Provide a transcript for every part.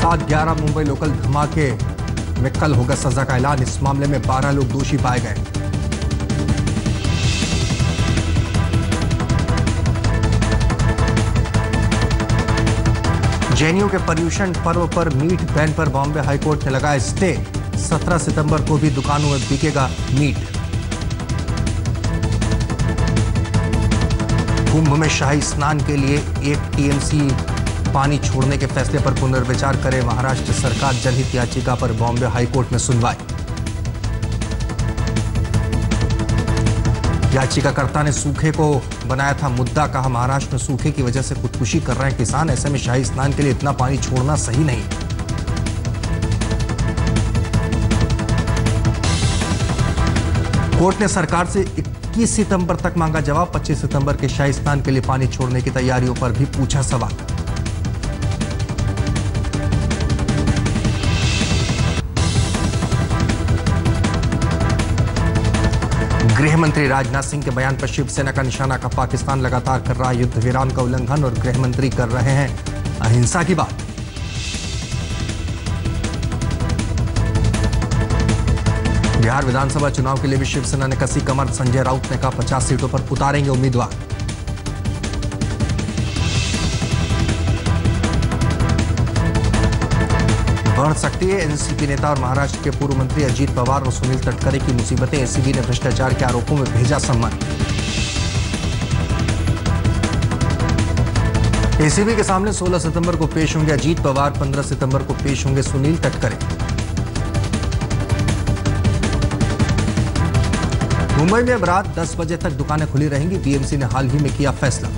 रात 11 मुंबई लोकल धमाके में कल होगा सजा का ऐलान। इस मामले में 12 लोग दोषी पाए गए। जेएनयू के पर्यूषण पर्व पर मीट बैन पर बॉम्बे हाईकोर्ट ने लगाया स्टे। 17 सितंबर को भी दुकानों में बिकेगा मीट। कुंभ में शाही स्नान के लिए 1 टीएमसी पानी छोड़ने के फैसले पर पुनर्विचार करे महाराष्ट्र सरकार। जनहित याचिका पर बॉम्बे हाईकोर्ट में सुनवाई। याचिकाकर्ता ने सूखे को बनाया था मुद्दा। कहा महाराष्ट्र में सूखे की वजह से खुदकुशी कर रहे हैं किसान। ऐसे में शाही स्नान के लिए इतना पानी छोड़ना सही नहीं। कोर्ट ने सरकार से 21 सितंबर तक मांगा जवाब। 25 सितंबर के शाही स्नान के लिए पानी छोड़ने की तैयारियों पर भी पूछा सवाल। गृह मंत्री राजनाथ सिंह के बयान पर शिवसेना का निशाना। का पाकिस्तान लगातार कर रहा है युद्ध विराम का उल्लंघन और गृह मंत्री कर रहे हैं अहिंसा की बात। बिहार विधानसभा चुनाव के लिए भी शिवसेना ने कसी कमर। संजय राउत ने कहा 50 सीटों पर उतारेंगे उम्मीदवार। बढ़ सकती है एनसीपी नेता और महाराष्ट्र के पूर्व मंत्री अजीत पवार और सुनील तटकरे की मुसीबतें। एसीबी ने भ्रष्टाचार के आरोपों में भेजा सम्मन। एसीबी के सामने 16 सितंबर को पेश होंगे अजीत पवार। 15 सितंबर को पेश होंगे सुनील तटकरे। मुंबई में अब रात 10 बजे तक दुकानें खुली रहेंगी। बीएमसी ने हाल ही में किया फैसला।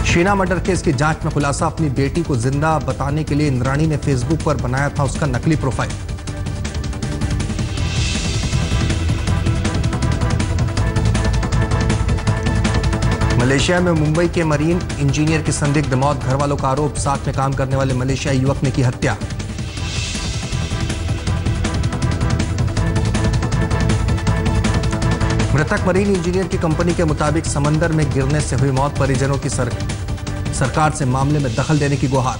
शीना मर्डर केस की जांच में खुलासा। अपनी बेटी को जिंदा बताने के लिए इंद्राणी ने फेसबुक पर बनाया था उसका नकली प्रोफाइल। मलेशिया में मुंबई के मरीन इंजीनियर की संदिग्ध मौत। घरवालों का आरोप साथ में काम करने वाले मलेशियाई युवक ने की हत्या। मृतक मरीन इंजीनियर की कंपनी के मुताबिक समंदर में गिरने से हुई मौत। परिजनों की सरकार से मामले में दखल देने की गुहार।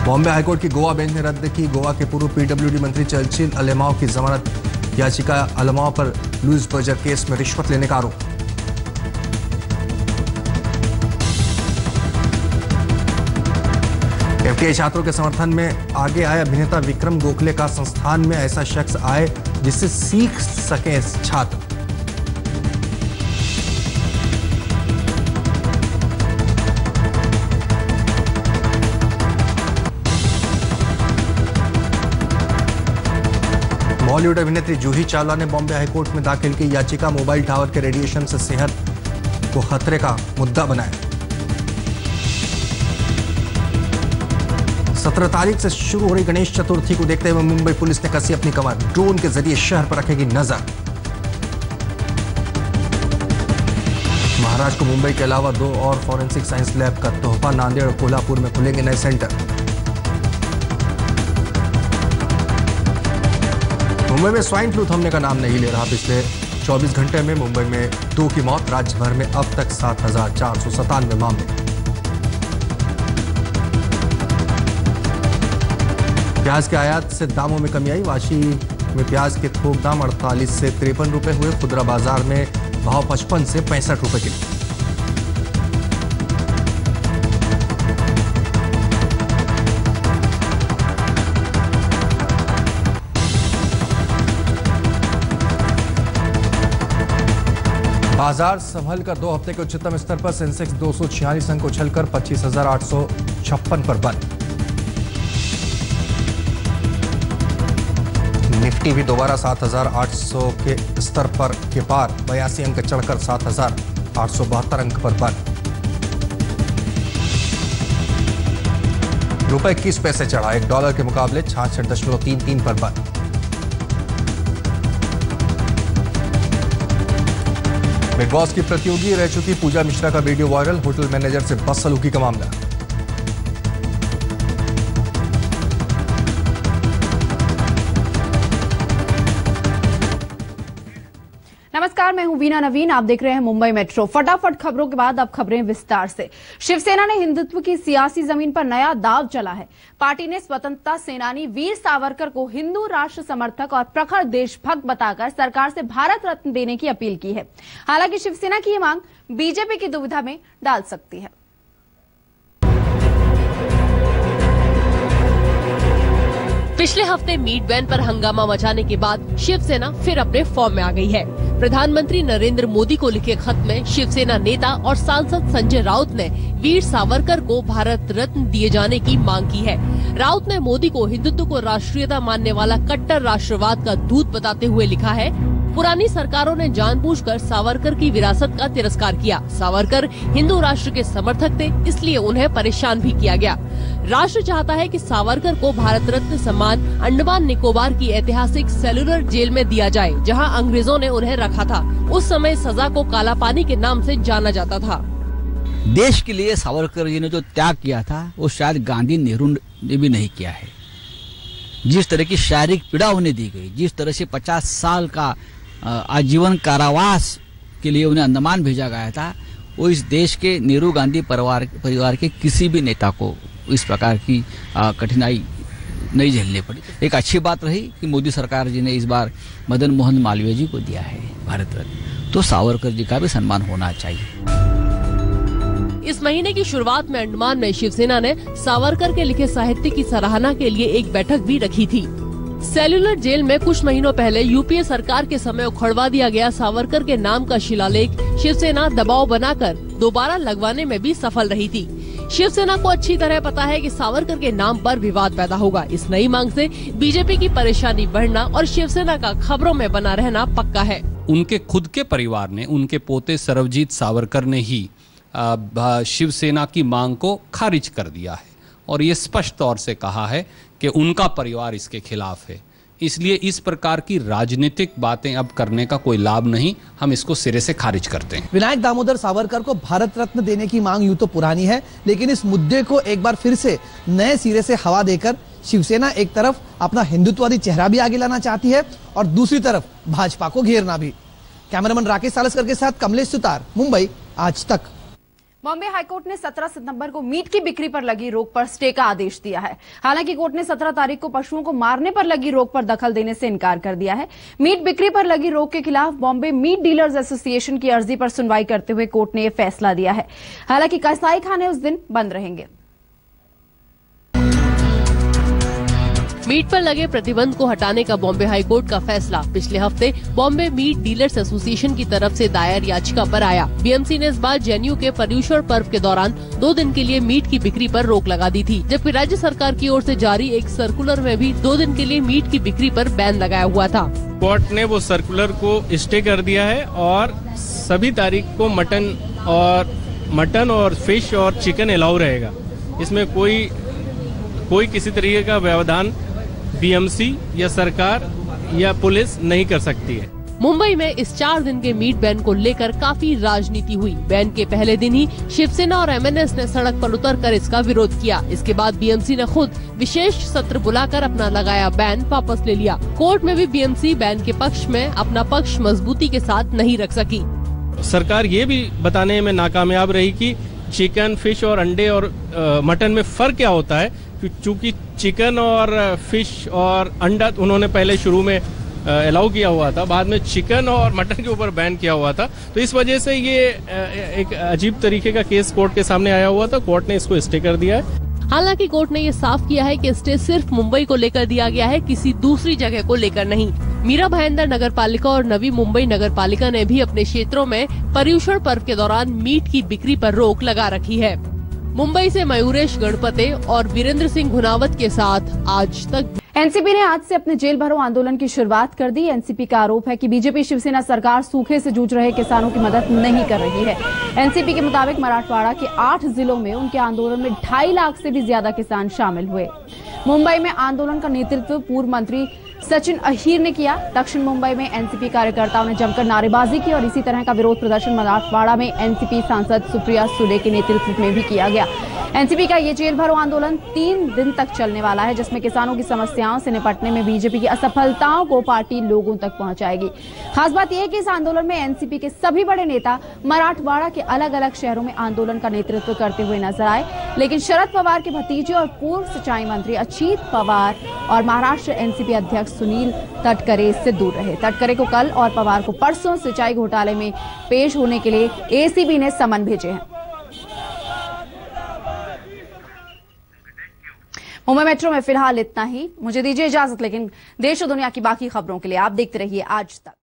बॉम्बे हाईकोर्ट की गोवा बेंच ने रद्द की गोवा के पूर्व पीडब्ल्यूडी मंत्री चर्चिल अलेमाओ की जमानत याचिका। अलेमाओ पर लुइस बर्जर केस में रिश्वत लेने का आरोप। एफटीआई छात्रों के समर्थन में आगे आए अभिनेता विक्रम गोखले का संस्थान में ऐसा शख्स आए जिससे सीख सके छात्र। बॉलीवुड अभिनेत्री जूही चावला ने बॉम्बे हाईकोर्ट में दाखिल की याचिका। मोबाइल टावर के रेडिएशन से सेहत को खतरे का मुद्दा बनाया। 17 तारीख से शुरू हो रही गणेश चतुर्थी को देखते हुए मुंबई पुलिस ने कसी अपनी कमर। ड्रोन के जरिए शहर पर रखेगी नजर। महाराष्ट्र को मुंबई के अलावा 2 और फॉरेंसिक साइंस लैब का तोहफा। नांदेड़ और कोल्हापुर में खुलेंगे नए सेंटर। मुंबई में स्वाइन फ्लू थमने का नाम नहीं ले रहा। पिछले 24 घंटे में मुंबई में 2 की मौत। राज्य भर में अब तक 7,497 मामले। प्याज के आयात से दामों में कमी आई। वाशी में प्याज के थोक दाम 48 से 53 रुपए हुए। खुदरा बाजार में भाव 55 से 65 रुपए किलो। बाजार संभल कर 2 हफ्ते के उच्चतम स्तर पर। सेंसेक्स 246 अंक उछलकर 25,856 पर बंद। निफ्टी भी दोबारा 7,800 के स्तर पर के पार। 82 अंक चढ़कर 7,872 अंक पर बंद। रुपए 21 पैसे चढ़ा। $1 के मुकाबले 66.33 पर बंद। बिग बॉस की प्रतियोगी रह चुकी पूजा मिश्रा का वीडियो वायरल। होटल मैनेजर से बदसलूकी का मामला। नमस्कार, मैं हूं वीना नवीन। आप देख रहे हैं मुंबई मेट्रो। फटाफट खबरों के बाद अब खबरें विस्तार से। शिवसेना ने हिंदुत्व की सियासी जमीन पर नया दांव चला है। पार्टी ने स्वतंत्रता सेनानी वीर सावरकर को हिंदू राष्ट्र समर्थक और प्रखर देशभक्त बताकर सरकार से भारत रत्न देने की अपील की है। हालांकि शिवसेना की ये मांग बीजेपी की दुविधा में डाल सकती है। पिछले हफ्ते मीट बैन पर हंगामा मचाने के बाद शिवसेना फिर अपने फॉर्म में आ गई है। प्रधानमंत्री नरेंद्र मोदी को लिखे खत में शिवसेना नेता और सांसद संजय राउत ने वीर सावरकर को भारत रत्न दिए जाने की मांग की है। राउत ने मोदी को हिंदुत्व को राष्ट्रीयता मानने वाला कट्टर राष्ट्रवाद का दूत बताते हुए लिखा है, पुरानी सरकारों ने जानबूझकर सावरकर की विरासत का तिरस्कार किया। सावरकर हिंदू राष्ट्र के समर्थक थे, इसलिए उन्हें परेशान भी किया गया। राष्ट्र चाहता है कि सावरकर को भारत रत्न सम्मान अंडमान निकोबार की ऐतिहासिक सेलुलर जेल में दिया जाए, जहां अंग्रेजों ने उन्हें रखा था। उस समय सजा को काला पानी के नाम से जाना जाता था। देश के लिए सावरकर जी ने जो त्याग किया था वो शायद गांधी नेहरू ने भी नहीं किया है। जिस तरह की शारीरिक पीड़ा उन्हें दी गई, जिस तरह से 50 साल का आजीवन कारावास के लिए उन्हें अंडमान भेजा गया था, वो इस देश के नेहरू गांधी परिवार के किसी भी नेता को इस प्रकार की कठिनाई नहीं झेलनी पड़ी। एक अच्छी बात रही कि मोदी सरकार जी ने इस बार मदन मोहन मालवीय जी को दिया है भारत रत्न, तो सावरकर जी का भी सम्मान होना चाहिए। इस महीने की शुरुआत में अंडमान में शिवसेना ने सावरकर के लिखे साहित्य की सराहना के लिए एक बैठक भी रखी थी। सेलुलर जेल में कुछ महीनों पहले यूपीए सरकार के समय उखड़वा दिया गया सावरकर के नाम का शिलालेख शिवसेना दबाव बनाकर दोबारा लगवाने में भी सफल रही थी। शिवसेना को अच्छी तरह पता है कि सावरकर के नाम पर विवाद पैदा होगा। इस नई मांग से बीजेपी की परेशानी बढ़ना और शिवसेना का खबरों में बना रहना पक्का है। उनके खुद के परिवार ने, उनके पोते सरबजीत सावरकर ने ही शिवसेना की मांग को खारिज कर दिया है और ये स्पष्ट तौर से कहा है कि उनका परिवार इसके खिलाफ है। इसलिए इस प्रकार की राजनीतिक बातें अब करने का कोई लाभ नहीं, हम इसको सिरे से खारिज करते हैं। विनायक दामोदर सावरकर को भारत रत्न देने की मांग यूं तो पुरानी है, लेकिन इस मुद्दे को एक बार फिर से नए सिरे से हवा देकर शिवसेना एक तरफ अपना हिंदुत्ववादी चेहरा भी आगे लाना चाहती है और दूसरी तरफ भाजपा को घेरना भी। कैमरामैन राकेश सालस्कर के साथ कमलेश सुतार, मुंबई आज तक। बॉम्बे हाईकोर्ट ने 17 सितंबर को मीट की बिक्री पर लगी रोक पर स्टे का आदेश दिया है। हालांकि कोर्ट ने 17 तारीख को पशुओं को मारने पर लगी रोक पर दखल देने से इनकार कर दिया है। मीट बिक्री पर लगी रोक के खिलाफ बॉम्बे मीट डीलर्स एसोसिएशन की अर्जी पर सुनवाई करते हुए कोर्ट ने यह फैसला दिया है। हालांकि कसाई खाने उस दिन बंद रहेंगे। मीट पर लगे प्रतिबंध को हटाने का बॉम्बे हाईकोर्ट का फैसला पिछले हफ्ते बॉम्बे मीट डीलर्स एसोसिएशन की तरफ से दायर याचिका पर आया। बीएमसी ने इस बार जेएनयू के पर्युषण पर्व के दौरान 2 दिन के लिए मीट की बिक्री पर रोक लगा दी थी, जबकि राज्य सरकार की ओर से जारी एक सर्कुलर में भी 2 दिन के लिए मीट की बिक्री पर बैन लगाया हुआ था। कोर्ट ने वो सर्कुलर को स्टे कर दिया है और सभी तारीख को मटन और फिश और चिकन अलाउ रहेगा। इसमें कोई किसी तरीके का व्यवधान बीएमसी या सरकार या पुलिस नहीं कर सकती है। मुंबई में इस 4 दिन के मीट बैन को लेकर काफी राजनीति हुई। बैन के पहले दिन ही शिवसेना और एमएनएस ने सड़क पर उतरकर इसका विरोध किया। इसके बाद बीएमसी ने खुद विशेष सत्र बुलाकर अपना लगाया बैन वापस ले लिया। कोर्ट में भी बीएमसी बैन के पक्ष में अपना पक्ष मजबूती के साथ नहीं रख सकी। सरकार ये भी बताने में नाकामयाब रही कि चिकन, फिश और अंडे और मटन में फर्क क्या होता है। चूंकि चिकन और फिश और अंडा उन्होंने पहले शुरू में अलाउ किया हुआ था, बाद में चिकन और मटन के ऊपर बैन किया हुआ था, तो इस वजह से ये एक अजीब तरीके का केस कोर्ट के सामने आया हुआ था। कोर्ट ने इसको स्टे कर दिया है। हालांकि कोर्ट ने ये साफ किया है कि स्टे सिर्फ मुंबई को लेकर दिया गया है, किसी दूसरी जगह को लेकर नहीं। मीरा भाईंदर नगर पालिका और नवी मुंबई नगर पालिका ने भी अपने क्षेत्रों में पर्युषण पर्व के दौरान मीट की बिक्री पर रोक लगा रखी है। मुंबई से मयूरेश गणपते और वीरेंद्र सिंह घुनावत के साथ आज तक। एनसीपी ने आज से अपने जेल भरो आंदोलन की शुरुआत कर दी। एनसीपी का आरोप है कि बीजेपी शिवसेना सरकार सूखे से जूझ रहे किसानों की मदद नहीं कर रही है। एनसीपी के मुताबिक मराठवाड़ा के 8 जिलों में उनके आंदोलन में 2.5 लाख से भी ज्यादा किसान शामिल हुए। मुंबई में आंदोलन का नेतृत्व पूर्व मंत्री सचिन अहीर ने किया। दक्षिण मुंबई में एनसीपी कार्यकर्ताओं ने जमकर नारेबाजी की और इसी तरह का विरोध प्रदर्शन मराठवाड़ा में एनसीपी सांसद सुप्रिया सुले के नेतृत्व में भी किया गया। एनसीपी का ये जेल भरो आंदोलन 3 दिन तक चलने वाला है, जिसमें किसानों की समस्याओं से निपटने में बीजेपी की असफलताओं को पार्टी लोगों तक पहुंचाएगी। खास बात यह है कि इस आंदोलन में एनसीपी के सभी बड़े नेता मराठवाड़ा के अलग अलग शहरों में आंदोलन का नेतृत्व करते हुए नजर आए, लेकिन शरद पवार के भतीजे और पूर्व सिंचाई मंत्री अजीत पवार और महाराष्ट्र एनसीपी अध्यक्ष सुनील तटकरे इससे दूर रहे। तटकरे को कल और पवार को परसों सिंचाई घोटाले में पेश होने के लिए एसीबी ने समन भेजे हैं। मुंबई मेट्रो में फिलहाल इतना ही। मुझे दीजिए इजाजत, लेकिन देश और दुनिया की बाकी खबरों के लिए आप देखते रहिए आज तक।